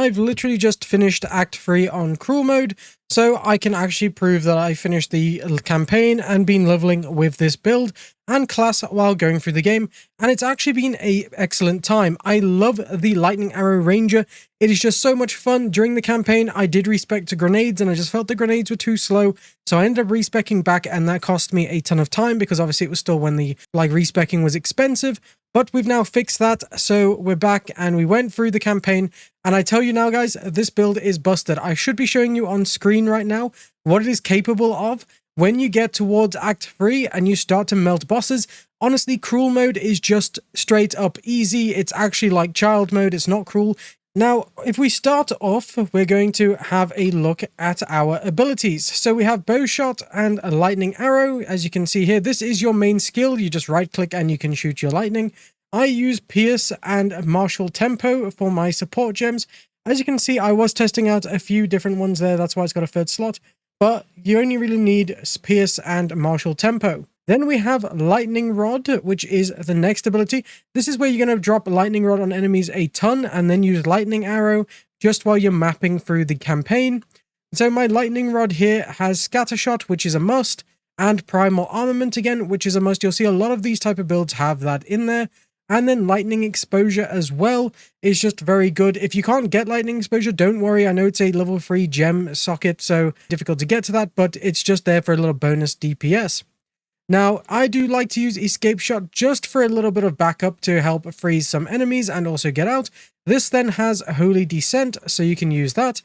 I've literally just finished Act 3 on Cruel Mode, so I can actually prove that I finished the campaign and been leveling with this build and class while going through the game, and it's actually been an excellent time. I love the Lightning Arrow Ranger. It is just so much fun. During the campaign, I did respec to grenades, and I just felt the grenades were too slow, so I ended up respecing back, and that cost me a ton of time, because obviously it was still when the respecing was expensive. But we've now fixed that, so we're back, and we went through the campaign, and I tell you now, guys, this build is busted. I should be showing you on screen right now what it is capable of when you get towards Act 3 and you start to melt bosses. Honestly, Cruel Mode is just straight up easy. It's actually like Child Mode, it's not cruel. Now, if we start off, we're going to have a look at our abilities. So we have Bow Shot and a Lightning Arrow. As you can see here, this is your main skill. You just right click and you can shoot your lightning. I use Pierce and Martial Tempo for my support gems. As you can see, I was testing out a few different ones there. That's why it's got a third slot. But you only really need Pierce and Martial Tempo. Then we have Lightning Rod, which is the next ability. This is where you're going to drop Lightning Rod on enemies a ton and then use Lightning Arrow just while you're mapping through the campaign. So my Lightning Rod here has Scattershot, which is a must, and Primal Armament again, which is a must. You'll see a lot of these type of builds have that in there. And then Lightning Exposure as well is just very good. If you can't get Lightning Exposure, don't worry. I know it's a level 3 gem socket, so difficult to get to that, but it's just there for a little bonus DPS. Now, I do like to use Escape Shot just for a little bit of backup to help freeze some enemies and also get out. This then has Holy Descent, so you can use that.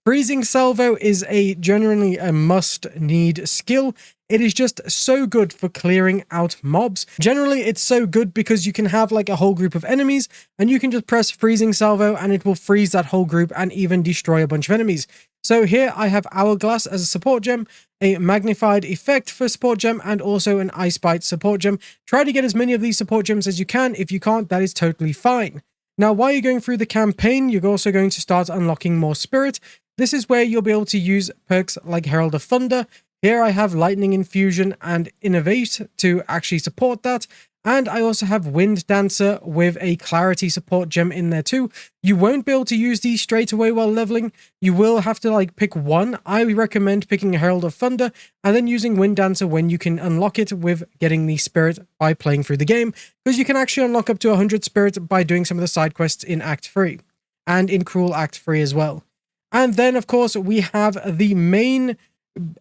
Freezing Salvo is generally a must-need skill. It is just so good for clearing out mobs. Generally, it's so good because you can have like a whole group of enemies and you can just press Freezing Salvo and it will freeze that whole group and even destroy a bunch of enemies. So here I have Hourglass as a support gem, a Magnified Effect for support gem, and also an Ice Bite support gem. Try to get as many of these support gems as you can. If you can't, that is totally fine. Now, while you're going through the campaign, you're also going to start unlocking more Spirit. This is where you'll be able to use perks like Herald of Thunder. Here I have Lightning Infusion and Innovate to actually support that. And I also have Wind Dancer with a Clarity support gem in there too. You won't be able to use these straight away while leveling. You will have to pick one. I recommend picking Herald of Thunder and then using Wind Dancer when you can unlock it with getting the Spirit by playing through the game. Because you can actually unlock up to 100 Spirit by doing some of the side quests in Act 3. And in Cruel Act 3 as well. And then, of course, we have the main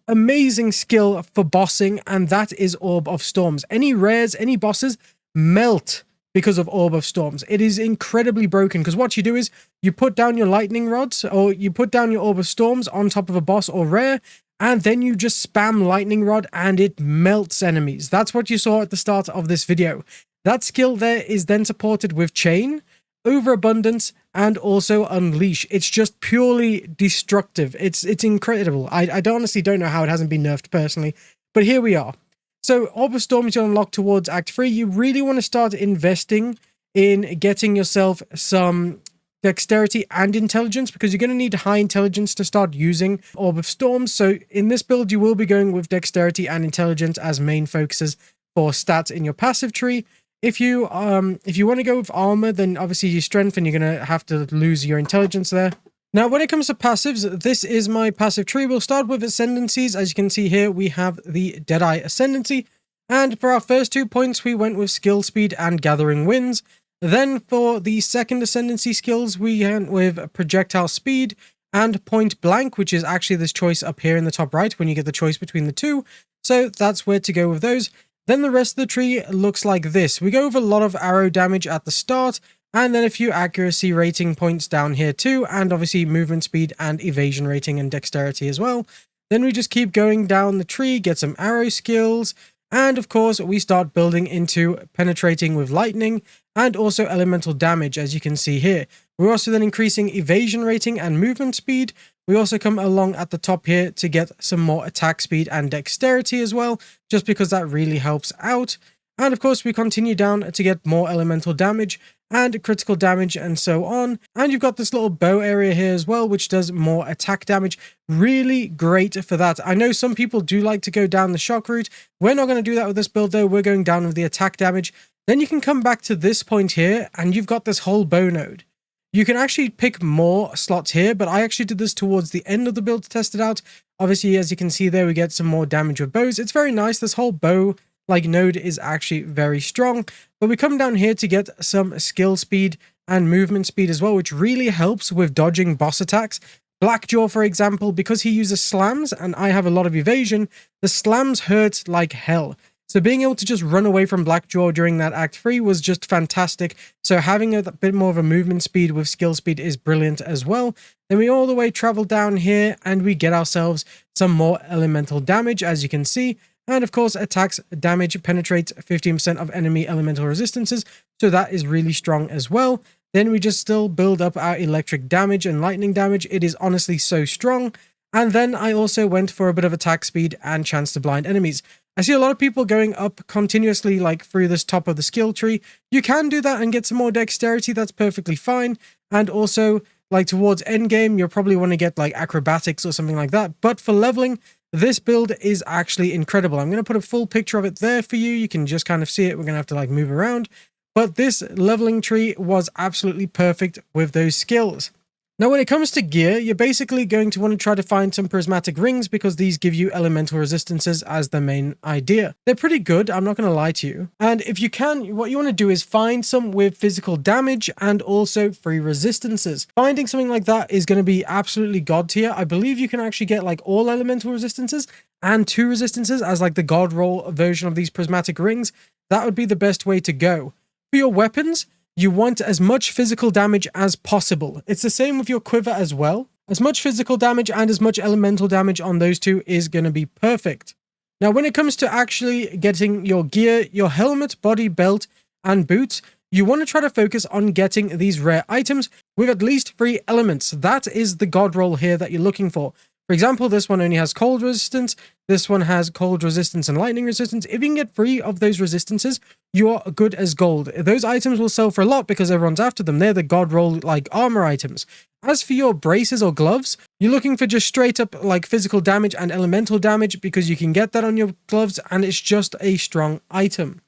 amazing skill for bossing, and that is Orb of Storms. Any rares, any bosses melt because of Orb of Storms. It is incredibly broken because what you do is you put down your lightning rods or you put down your Orb of Storms on top of a boss or rare, and then you just spam lightning rod and it melts enemies. That's what you saw at the start of this video. That skill there is then supported with Chain, Overabundance, and also Unleash. It's just purely destructive. It's incredible. I honestly don't know how it hasn't been nerfed personally, but here we are. So Orb of Storms you unlock towards Act 3. You really want to start investing in getting yourself some Dexterity and Intelligence, because you're going to need high Intelligence to start using Orb of Storms. So in this build, you will be going with Dexterity and Intelligence as main focuses for stats in your passive tree. If you want to go with armor, then obviously your strength, and you're going to have to lose your intelligence there. Now, when it comes to passives, this is my passive tree. We'll start with ascendancies. As you can see here, we have the Deadeye Ascendancy. And for our first 2 points, we went with Skill Speed and Gathering Winds. Then for the second ascendancy skills, we went with Projectile Speed and Point Blank, which is actually this choice up here in the top right when you get the choice between the two. So that's where to go with those. Then the rest of the tree looks like this. We go with a lot of arrow damage at the start, and then a few accuracy rating points down here too, and obviously movement speed and evasion rating and dexterity as well. Then we just keep going down the tree, get some arrow skills, and of course we start building into penetrating with lightning and also elemental damage, as you can see here. We're also then increasing evasion rating and movement speed. We also come along at the top here to get some more attack speed and dexterity as well, just because that really helps out. And of course, we continue down to get more elemental damage and critical damage and so on. And you've got this little bow area here as well, which does more attack damage. Really great for that. I know some people do like to go down the shock route. We're not going to do that with this build though. We're going down with the attack damage. Then you can come back to this point here and you've got this whole bow node. You can actually pick more slots here, but I actually did this towards the end of the build to test it out. Obviously, as you can see there, we get some more damage with bows. It's very nice. This whole bow node is actually very strong, but we come down here to get some skill speed and movement speed as well, which really helps with dodging boss attacks. Blackjaw, for example, because he uses slams and I have a lot of evasion, the slams hurt like hell. So being able to just run away from Blackjaw during that Act 3 was just fantastic. So having a bit more of a movement speed with skill speed is brilliant as well. Then we all the way travel down here and we get ourselves some more elemental damage, as you can see. And of course, attacks damage penetrates 15% of enemy elemental resistances. So that is really strong as well. Then we just still build up our electric damage and lightning damage. It is honestly so strong. And then I also went for a bit of attack speed and chance to blind enemies. I see a lot of people going up continuously through this top of the skill tree. You can do that and get some more dexterity. That's perfectly fine. And also towards endgame, you'll probably want to get acrobatics or something like that. But for leveling, this build is actually incredible. I'm going to put a full picture of it there for you. You can just kind of see it. We're going to have to move around. But this leveling tree was absolutely perfect with those skills. Now, when it comes to gear, you're basically going to want to try to find some prismatic rings because these give you elemental resistances as the main idea. They're pretty good, I'm not going to lie to you. And if you can, what you want to do is find some with physical damage and also free resistances. Finding something like that is going to be absolutely god tier. I believe you can actually get all elemental resistances and 2 resistances as the god roll version of these prismatic rings. That would be the best way to go. For your weapons, you want as much physical damage as possible. It's the same with your quiver as well. As much physical damage and as much elemental damage on those two is going to be perfect. Now, when it comes to actually getting your gear, your helmet, body, belt, and boots, you want to try to focus on getting these rare items with at least 3 elements. That is the god roll here that you're looking for. For example, this one only has cold resistance. This one has cold resistance and lightning resistance. If you can get 3 of those resistances, you are good as gold. Those items will sell for a lot because everyone's after them. They're the god roll armor items. As for your braces or gloves, you're looking for just straight up physical damage and elemental damage because you can get that on your gloves and it's just a strong item.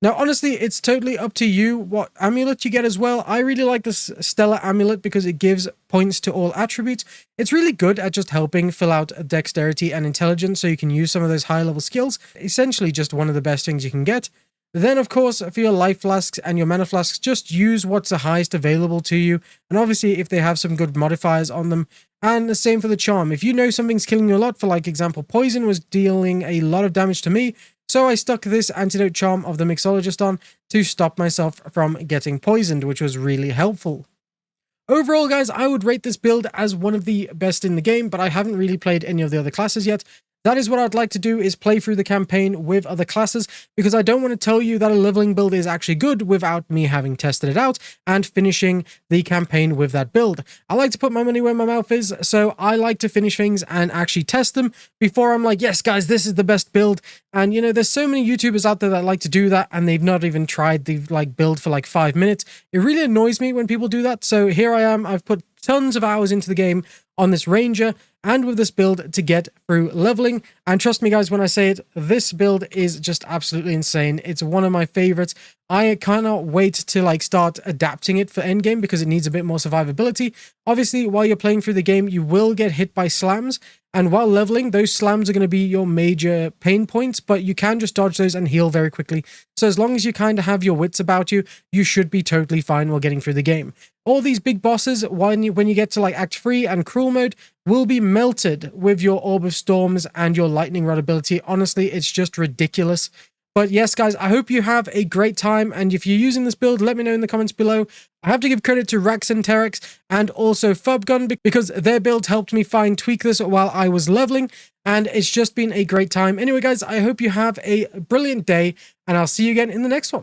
Now, honestly, it's totally up to you what amulet you get as well. I really like this Stellar amulet because it gives points to all attributes. It's really good at just helping fill out dexterity and intelligence so you can use some of those high level skills. Essentially just one of the best things you can get. Then, of course, for your life flasks and your mana flasks, just use what's the highest available to you. And obviously, if they have some good modifiers on them. And the same for the charm. If you know something's killing you a lot, for example, poison was dealing a lot of damage to me. So I stuck this antidote charm of the mixologist on to stop myself from getting poisoned, which was really helpful. Overall, guys, I would rate this build as one of the best in the game, but I haven't really played any of the other classes yet. That is what I'd like to do, is play through the campaign with other classes, because I don't want to tell you that a leveling build is actually good without me having tested it out and finishing the campaign with that build. I like to put my money where my mouth is, so I like to finish things and actually test them before I'm like, yes, guys, this is the best build. And, there's so many YouTubers out there that like to do that, and they've not even tried the build for 5 minutes. It really annoys me when people do that, so here I am. I've put tons of hours into the game on this Ranger and with this build to get through leveling. And trust me, guys, when I say it, this build is just absolutely insane. It's one of my favorites. I cannot wait to start adapting it for endgame because it needs a bit more survivability. Obviously, while you're playing through the game, you will get hit by slams. And while leveling, those slams are going to be your major pain points, but you can just dodge those and heal very quickly. So as long as you kind of have your wits about you, you should be totally fine while getting through the game. All these big bosses, when you get to Act 3 and Cruel Mode, will be melted with your Orb of Storms and your Lightning Rod ability. Honestly, it's just ridiculous. But yes, guys, I hope you have a great time. And if you're using this build, let me know in the comments below. I have to give credit to Rax and Terex and also Fubgun because their builds helped me tweak this while I was leveling. And it's just been a great time. Anyway, guys, I hope you have a brilliant day and I'll see you again in the next one.